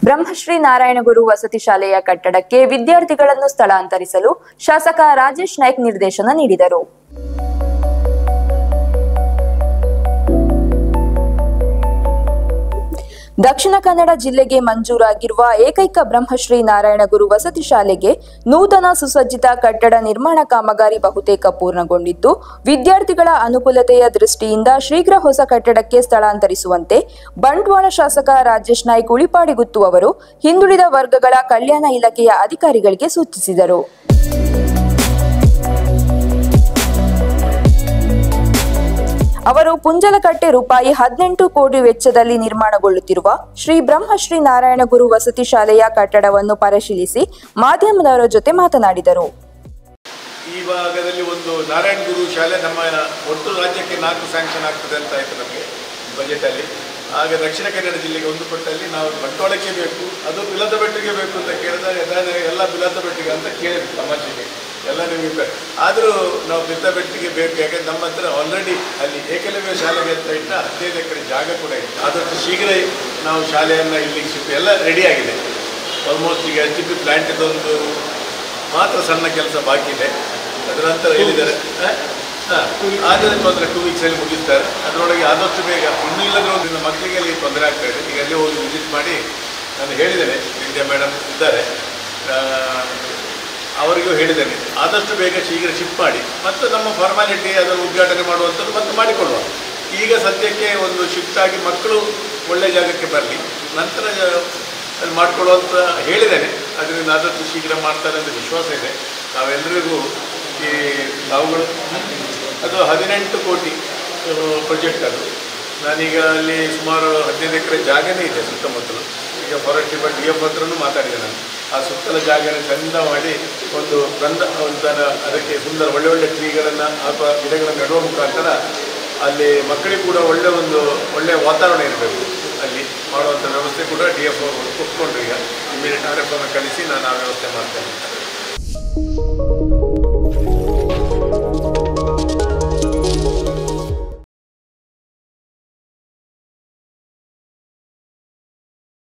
ಬ್ರಹ್ಮಶ್ರೀ ನಾರಾಯಣಗುರು ವಸತಿ ಶಾಲೆಯ ಕಟ್ಟಡಕ್ಕೆ ವಿದ್ಯಾರ್ಥಿಗಳನ್ನು ಸ್ಥಳಾಂತರಿಸಲು ಶಾಸಕ ರಾಜೇಶ್ ನಾಯ್ಕ್ ನಿರ್ದೇಶನ ನೀಡಿದರು. ದಕ್ಷಿಣ ಕನ್ನಡ ಜಿಲ್ಲೆಗೆ ಮಂಜೂರಾಗಿರುವ ಏಕೈಕ ಬ್ರಹ್ಮಶ್ರೀ ನಾರಾಯಣಗುರು ವಸತಿ ಶಾಲೆಗೆ ನೂತನ ಸುಸಜ್ಜಿತ ಕಟ್ಟಡ ನಿರ್ಮಾಣ ಕಾಮಗಾರಿ ಬಹುತೇಕ ಪೂರ್ಣಗೊಂಡಿದ್ದು, ವಿದ್ಯಾರ್ಥಿಗಳ ಅನುಕೂಲತೆಯ ದೃಷ್ಟಿಯಿಂದ ಶೀಘ್ರ ಹೊಸ ಕಟ್ಟಡಕ್ಕೆ ಸ್ಥಳಾಂತರಿಸುವಂತೆ ಬಂಟ್ವಾಳ ಶಾಸಕ ರಾಜೇಶ್ ನಾಯ್ಕ್ ಉಳಿಪಾಡಿಗುತ್ತು ಅವರು ಹಿಂದುಳಿದ ವರ್ಗಗಳ ಕಲ್ಯಾಣ ಇಲಾಖೆಯ ಅಧಿಕಾರಿಗಳಿಗೆ ಸೂಚಿಸಿದರು. ಅವರು ಪುಂಜಲಕಟ್ಟೆ ರೂಪಾಯಿ 18 ಕೋಟಿ ವೆಚ್ಚದಲ್ಲಿ ನಿರ್ಮಾಣಗೊಳ್ಳುತ್ತಿರುವ ಶ್ರೀ ಬ್ರಹ್ಮಶ್ರೀ ನಾರಾಯಣಗುರು ವಸತಿ ಶಾಲೆಯ ಕಟ್ಟಡವನ್ನು ಪರಿಶೀಲಿಸಿ ಮಾಧ್ಯಮದವರ ಜೊತೆ ಮಾತನಾಡಿದರು. ಈ ಭಾಗದಲ್ಲಿ ಒಂದು ನಾರಾಯಣಗುರು ಶಾಲೆ ನಮ್ಮ ಒಟ್ಟು ರಾಜ್ಯಕ್ಕೆ 4 ಸ್ಯಾಂಕ್ಷನ್ ಆಗ್ತದೆ ಅಂತ ಆಯಿತು ನಮಗೆ ಬಜೆಟಲ್ಲಿ. ಆಗ ದಕ್ಷಿಣ ಕನ್ನಡ ಜಿಲ್ಲೆಗೆ ಒಂದು ಕೊಟ್ಟಲ್ಲಿ ನಾವು ಬಂಟ್ವಾಳಕ್ಕೆ ಬೇಕು, ಅದು ಬಿಲದಬೆಟ್ಟಿಗೆ ಬೇಕು ಅಂತ ಕೇಳಿದಾಗ ಎಲ್ಲ ಬಿಲದಬೆಟ್ಟಿಗೆ ಅಂತ ಕೇಳಿದ್ವಿ ತಮಾಷೆಗೆ, ಎಲ್ಲ ನಿಮಗೆ. ಆದರೂ ನಾವು ಬಿಲದಬೆಟ್ಟಿಗೆ ಬೇಕು, ಯಾಕಂದ್ರೆ ನಮ್ಮ ಹತ್ರ ಆಲ್ರೆಡಿ ಅಲ್ಲಿ ಏಕಲವ್ಯ ಶಾಲೆಗೆ ಅಂತ ಇಟ್ಟ 15 ಎಕರೆ ಜಾಗ ಕೂಡ ಇದೆ. ಆದಷ್ಟು ಶೀಘ್ರ ನಾವು ಶಾಲೆಯನ್ನು ಇಲ್ಲಿಗೆ ಶಿಫ್ಟ್ ಎಲ್ಲ ರೆಡಿಯಾಗಿದೆ. ಆಲ್ಮೋಸ್ಟ್ ಈಗ HP ಪ್ಲ್ಯಾಂಟಿದೊಂದು ಮಾತ್ರ ಸಣ್ಣ ಕೆಲಸ ಬಾಕಿ ಇದೆ. ಅದರ ನಂತರ ಹೇಳಿದ್ದಾರೆ ಆದರೆ ತೊಂದರೆ 2 ವೀಕ್ಸಲ್ಲಿ ಮುಗಿಸ್ತಾರೆ. ಅದರೊಳಗೆ ಆದಷ್ಟು ಬೇಗ, ಇನ್ನೂ ಇಲ್ಲದ್ರೆ ಒಂದು ಮಕ್ಕಳಿಗೆ ಅಲ್ಲಿ ತೊಂದರೆ ಆಗ್ತಾ ಇದೆ. ಈಗ ಅಲ್ಲಿ ಹೋಗಿ ವಿಸಿಟ್ ಮಾಡಿ ನಾನು ಹೇಳಿದ್ದೇನೆ, ವಿದ್ಯಾ ಮೇಡಮ್ ಇದ್ದಾರೆ, ಅವರಿಗೂ ಹೇಳಿದ್ದೇನೆ ಆದಷ್ಟು ಬೇಗ ಶೀಘ್ರ ಶಿಫ್ಟ್ ಮಾಡಿ ಮತ್ತು ನಮ್ಮ ಫಾರ್ಮಾಲಿಟಿ ಅದನ್ನು ಉದ್ಘಾಟನೆ ಮಾಡುವಂಥದ್ದು ಮತ್ತು ಮಾಡಿಕೊಳ್ಳುವ. ಈಗ ಸದ್ಯಕ್ಕೆ ಒಂದು ಶಿಫ್ಟ್ ಆಗಿ ಮಕ್ಕಳು ಒಳ್ಳೆಯ ಜಾಗಕ್ಕೆ ಬರಲಿ, ನಂತರ ಅದು ಮಾಡಿಕೊಳ್ಳುವಂತ ಹೇಳಿದ್ದೇನೆ. ಅದರಿಂದ ಆದಷ್ಟು ಶೀಘ್ರ ಮಾಡ್ತಾರೆ ಅಂತ ವಿಶ್ವಾಸ ಇದೆ. ನಾವೆಲ್ಲರಿಗೂ ಈ ತಾವುಗಳು ಅದು 18 ಕೋಟಿ ಪ್ರಾಜೆಕ್ಟ್ ಅದು. ನಾನೀಗ ಅಲ್ಲಿ ಸುಮಾರು 15 ಎಕರೆ ಜಾಗನೇ ಇದೆ ಸುತ್ತಮುತ್ತಲು. ಈಗ ಫಾರೆಸ್ಟ್ ಡಿಪಾರ್ಟ್ಮೆಂಟ್ DF ಹತ್ರನೂ ಮಾತಾಡಿದೆ ನಾನು. ಆ ಸುತ್ತಲ ಜಾಗನ ಚಂದ ಮಾಡಿ ಒಂದು ಒಂಥರ ಅದಕ್ಕೆ ಸುಂದರ ಒಳ್ಳೆ ಟ್ರೀಗಳನ್ನು ಅಥವಾ ಗಿಡಗಳನ್ನು ನೆಡುವ ಮುಖಾಂತರ ಅಲ್ಲಿ ಮಕ್ಕಳಿಗೆ ಕೂಡ ಒಳ್ಳೆಯ ವಾತಾವರಣ ಇರಬೇಕು. ಅಲ್ಲಿ ಮಾಡುವಂಥ ವ್ಯವಸ್ಥೆ ಕೂಡ DF ಅವರು ಒಪ್ಪಿಕೊಂಡ್ರು. ಈಗ ಇಮಿಡಿಯೇಟ್ RF ಅನ್ನು ಕಳಿಸಿ ನಾನು ಆ ವ್ಯವಸ್ಥೆ ಮಾಡ್ತೇನೆ.